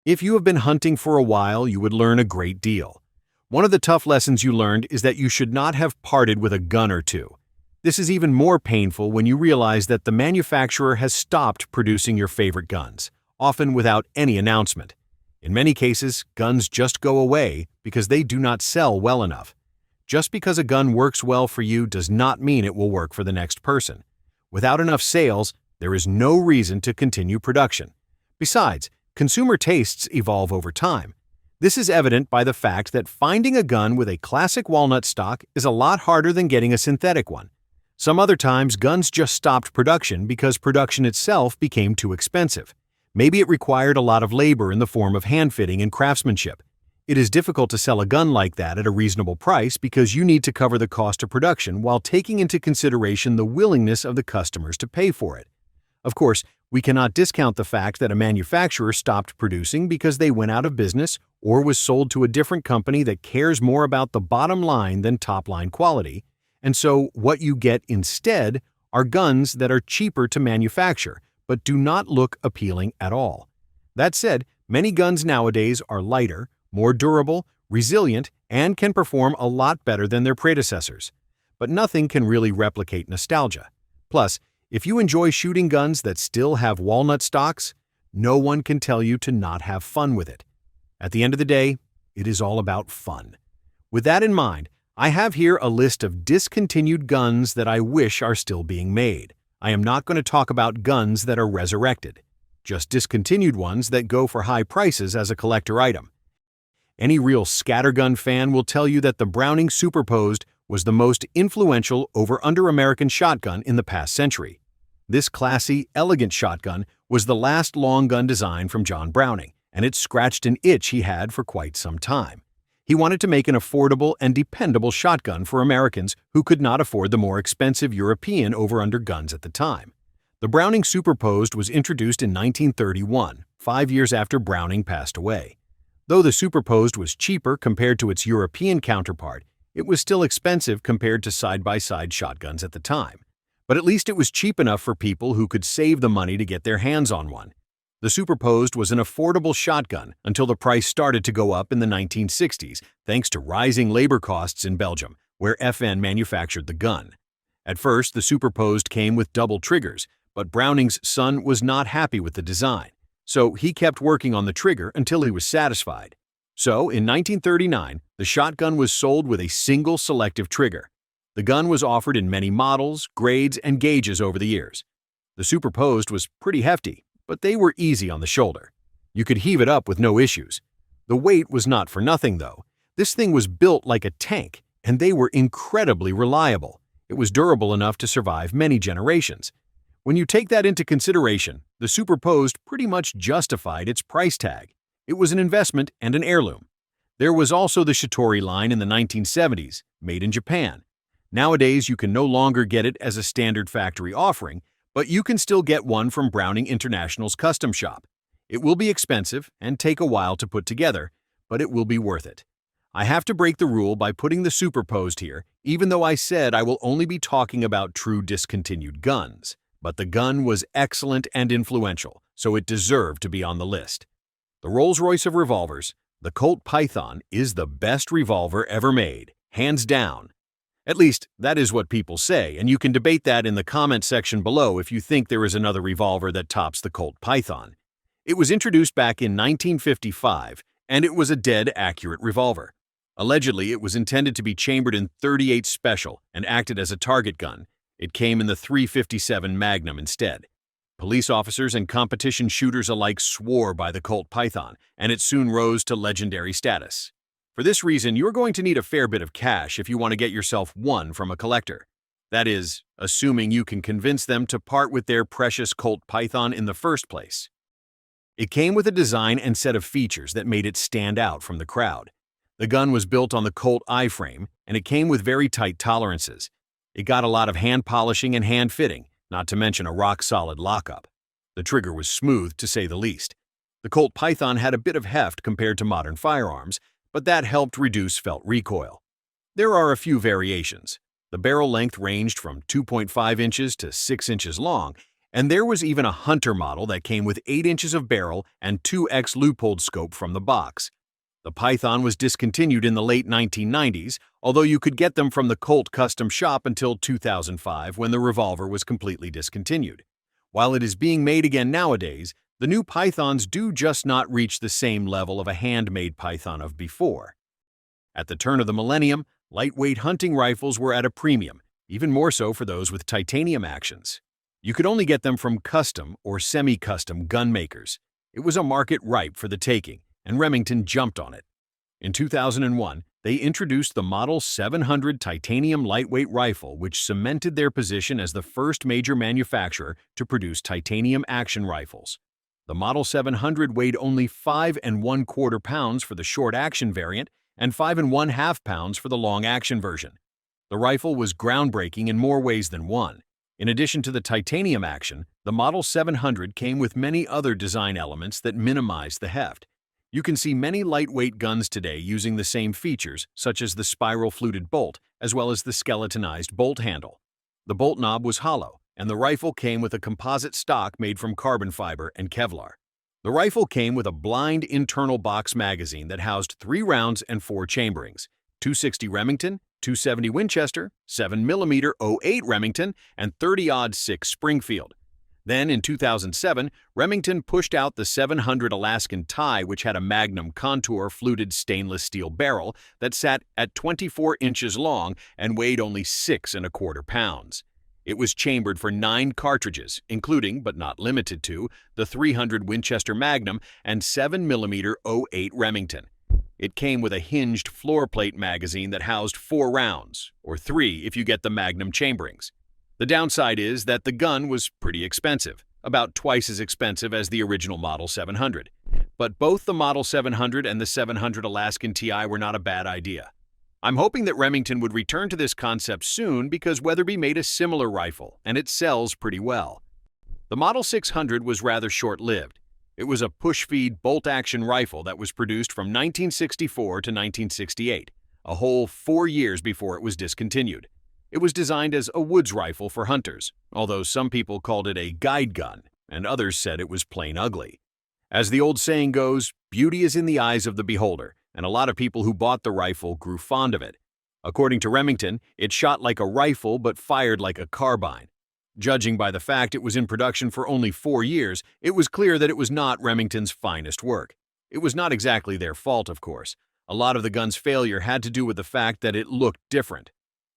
If you have been hunting for a while, you would learn a great deal. One of the tough lessons you learned is that you should not have parted with a gun or two. This is even more painful when you realize that the manufacturer has stopped producing your favorite guns, often without any announcement. In many cases, guns just go away because they do not sell well enough. Just because a gun works well for you does not mean it will work for the next person. Without enough sales, there is no reason to continue production. Besides, consumer tastes evolve over time. This is evident by the fact that finding a gun with a classic walnut stock is a lot harder than getting a synthetic one. Some other times, guns just stopped production because production itself became too expensive. Maybe it required a lot of labor in the form of hand-fitting and craftsmanship. It is difficult to sell a gun like that at a reasonable price because you need to cover the cost of production while taking into consideration the willingness of the customers to pay for it. Of course, we cannot discount the fact that a manufacturer stopped producing because they went out of business or was sold to a different company that cares more about the bottom line than top-line quality, and so what you get instead are guns that are cheaper to manufacture but do not look appealing at all. That said, many guns nowadays are lighter, more durable, resilient, and can perform a lot better than their predecessors. But nothing can really replicate nostalgia. Plus, if you enjoy shooting guns that still have walnut stocks, no one can tell you to not have fun with it. At the end of the day, it is all about fun. With that in mind, I have here a list of discontinued guns that I wish are still being made. I am not going to talk about guns that are resurrected, just discontinued ones that go for high prices as a collector item. Any real scattergun fan will tell you that the Browning Superposed was the most influential over-under American shotgun in the past century. This classy, elegant shotgun was the last long gun design from John Browning, and it scratched an itch he had for quite some time. He wanted to make an affordable and dependable shotgun for Americans who could not afford the more expensive European over-under guns at the time. The Browning Superposed was introduced in 1931, 5 years after Browning passed away. Though the Superposed was cheaper compared to its European counterpart, it was still expensive compared to side-by-side shotguns at the time. But at least it was cheap enough for people who could save the money to get their hands on one. The Superposed was an affordable shotgun until the price started to go up in the 1960s, thanks to rising labor costs in Belgium, where FN manufactured the gun. At first, the Superposed came with double triggers, but Browning's son was not happy with the design, so he kept working on the trigger until he was satisfied. So, in 1939, the shotgun was sold with a single selective trigger. The gun was offered in many models, grades, and gauges over the years. The Superposed was pretty hefty, but they were easy on the shoulder. You could heave it up with no issues. The weight was not for nothing, though. This thing was built like a tank, and they were incredibly reliable. It was durable enough to survive many generations. When you take that into consideration, the Superposed pretty much justified its price tag. It was an investment and an heirloom. There was also the Shitori line in the 1970s, made in Japan. Nowadays, you can no longer get it as a standard factory offering, but you can still get one from Browning International's custom shop. It will be expensive and take a while to put together, but it will be worth it. I have to break the rule by putting the Superposed here, even though I said I will only be talking about true discontinued guns. But the gun was excellent and influential, so it deserved to be on the list. The Rolls-Royce of revolvers, the Colt Python is the best revolver ever made, hands down. At least, that is what people say, and you can debate that in the comment section below if you think there is another revolver that tops the Colt Python. It was introduced back in 1955, and it was a dead accurate revolver. Allegedly, it was intended to be chambered in .38 Special and acted as a target gun. It came in the .357 Magnum instead. Police officers and competition shooters alike swore by the Colt Python, and it soon rose to legendary status. For this reason, you're going to need a fair bit of cash if you want to get yourself one from a collector. That is, assuming you can convince them to part with their precious Colt Python in the first place. It came with a design and set of features that made it stand out from the crowd. The gun was built on the Colt I-frame, and it came with very tight tolerances. It got a lot of hand polishing and hand fitting, not to mention a rock-solid lockup. The trigger was smooth, to say the least. The Colt Python had a bit of heft compared to modern firearms, but that helped reduce felt recoil. There are a few variations. The barrel length ranged from 2.5 inches to 6 inches long, And there was even a hunter model that came with 8 inches of barrel and 2x loopholed scope from the box. The Python was discontinued in the late 1990s, although you could get them from the Colt custom shop until 2005 when the revolver was completely discontinued. While it is being made again nowadays, the new Pythons do just not reach the same level of a handmade Python of before. At the turn of the millennium, lightweight hunting rifles were at a premium, even more so for those with titanium actions. You could only get them from custom or semi-custom gun makers. It was a market ripe for the taking, and Remington jumped on it. In 2001, they introduced the Model 700 titanium lightweight rifle, which cemented their position as the first major manufacturer to produce titanium action rifles. The Model 700 weighed only 5¼ pounds for the short action variant and 5½ pounds for the long action version. The rifle was groundbreaking in more ways than one. In addition to the titanium action, the Model 700 came with many other design elements that minimized the heft. You can see many lightweight guns today using the same features, such as the spiral fluted bolt, as well as the skeletonized bolt handle. The bolt knob was hollow, and the rifle came with a composite stock made from carbon fiber and Kevlar. The rifle came with a blind internal box magazine that housed 3 rounds and 4 chamberings, 260 Remington, 270 Winchester, 7mm .08 Remington, and 30-06 Springfield. Then, in 2007, Remington pushed out the 700 Alaskan Tie, which had a Magnum contour fluted stainless steel barrel that sat at 24 inches long and weighed only 6¼ pounds. It was chambered for 9 cartridges, including, but not limited to, the 300 Winchester Magnum and 7mm .08 Remington. It came with a hinged floor plate magazine that housed 4 rounds, or 3 if you get the Magnum chamberings. The downside is that the gun was pretty expensive, about twice as expensive as the original Model 700. But both the Model 700 and the 700 Alaskan TI were not a bad idea. I'm hoping that Remington would return to this concept soon because Weatherby made a similar rifle, and it sells pretty well. The Model 600 was rather short-lived. It was a push-feed bolt-action rifle that was produced from 1964 to 1968, a whole 4 years before it was discontinued. It was designed as a woods rifle for hunters, although some people called it a guide gun, and others said it was plain ugly. As the old saying goes, beauty is in the eyes of the beholder, and a lot of people who bought the rifle grew fond of it. According to Remington, it shot like a rifle but fired like a carbine. Judging by the fact it was in production for only 4 years, it was clear that it was not Remington's finest work. It was not exactly their fault, of course. A lot of the gun's failure had to do with the fact that it looked different.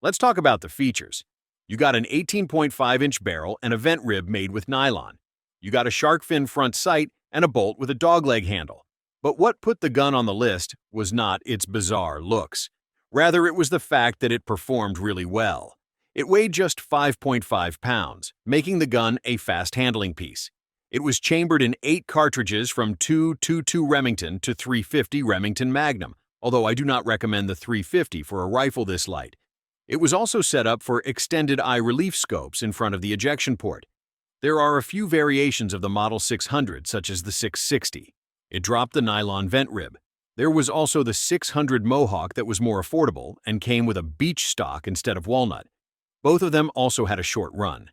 Let's talk about the features. You got an 18.5-inch barrel and a vent rib made with nylon. You got a shark fin front sight and a bolt with a dogleg handle. But what put the gun on the list was not its bizarre looks. Rather, it was the fact that it performed really well. It weighed just 5.5 pounds, making the gun a fast-handling piece. It was chambered in 8 cartridges from 222 Remington to 350 Remington Magnum, although I do not recommend the 350 for a rifle this light. It was also set up for extended eye relief scopes in front of the ejection port. There are a few variations of the Model 600, such as the 660. It dropped the nylon vent rib. There was also the 600 Mohawk that was more affordable and came with a beech stock instead of walnut. Both of them also had a short run.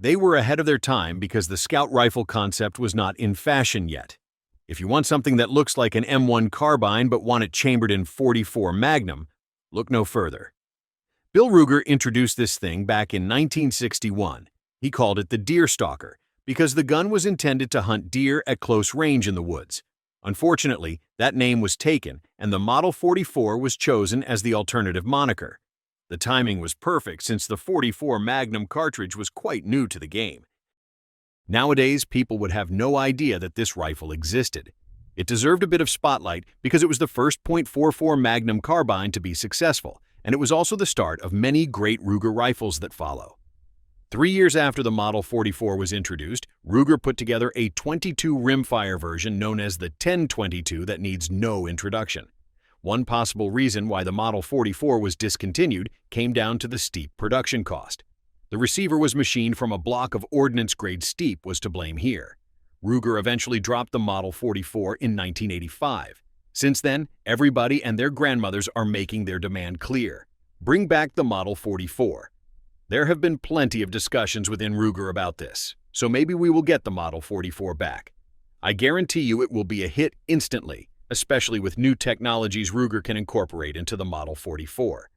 They were ahead of their time because the scout rifle concept was not in fashion yet. If you want something that looks like an M1 carbine but want it chambered in .44 Magnum, look no further. Bill Ruger introduced this thing back in 1961. He called it the Deer Stalker because the gun was intended to hunt deer at close range in the woods. Unfortunately, that name was taken and the Model 44 was chosen as the alternative moniker. The timing was perfect since the .44 Magnum cartridge was quite new to the game. Nowadays, people would have no idea that this rifle existed. It deserved a bit of spotlight because it was the first .44 Magnum carbine to be successful, and it was also the start of many great Ruger rifles that follow. 3 years after the Model 44 was introduced, Ruger put together a .22 rimfire version known as the 1022 that needs no introduction. One possible reason why the Model 44 was discontinued came down to the steep production cost. The receiver was machined from a block of ordnance-grade steep was to blame here. Ruger eventually dropped the Model 44 in 1985. Since then, everybody and their grandmothers are making their demand clear. Bring back the Model 44. There have been plenty of discussions within Ruger about this. so maybe we will get the Model 44 back. I guarantee you it will be a hit instantly, especially with new technologies Ruger can incorporate into the Model 44.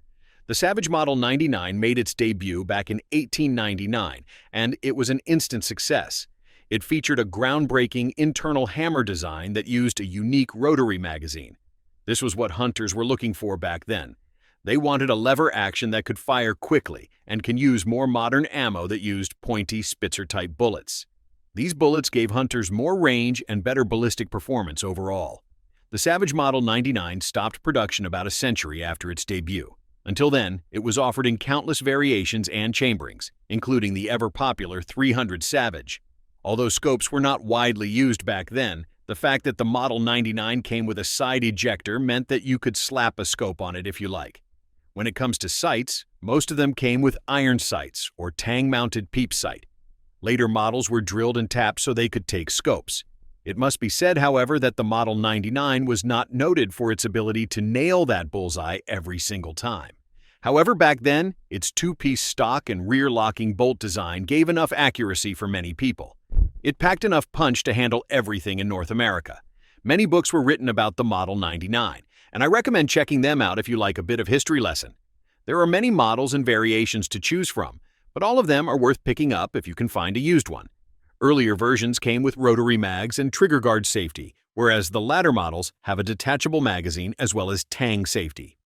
The Savage Model 99 made its debut back in 1899, and it was an instant success. It featured a groundbreaking internal hammer design that used a unique rotary magazine. This was what hunters were looking for back then. They wanted a lever action that could fire quickly and can use more modern ammo that used pointy Spitzer-type bullets. These bullets gave hunters more range and better ballistic performance overall. The Savage Model 99 stopped production about a century after its debut. Until then, it was offered in countless variations and chamberings, including the ever-popular 300 Savage. Although scopes were not widely used back then, the fact that the Model 99 came with a side ejector meant that you could slap a scope on it if you like. When it comes to sights, most of them came with iron sights or tang-mounted peep sight. Later models were drilled and tapped so they could take scopes. It must be said, however, that the Model 99 was not noted for its ability to nail that bullseye every single time. However, back then, its two-piece stock and rear-locking bolt design gave enough accuracy for many people. It packed enough punch to handle everything in North America. Many books were written about the Model 99, and I recommend checking them out if you like a bit of history lesson. There are many models and variations to choose from, but all of them are worth picking up if you can find a used one. Earlier versions came with rotary mags and trigger guard safety, whereas the latter models have a detachable magazine as well as tang safety.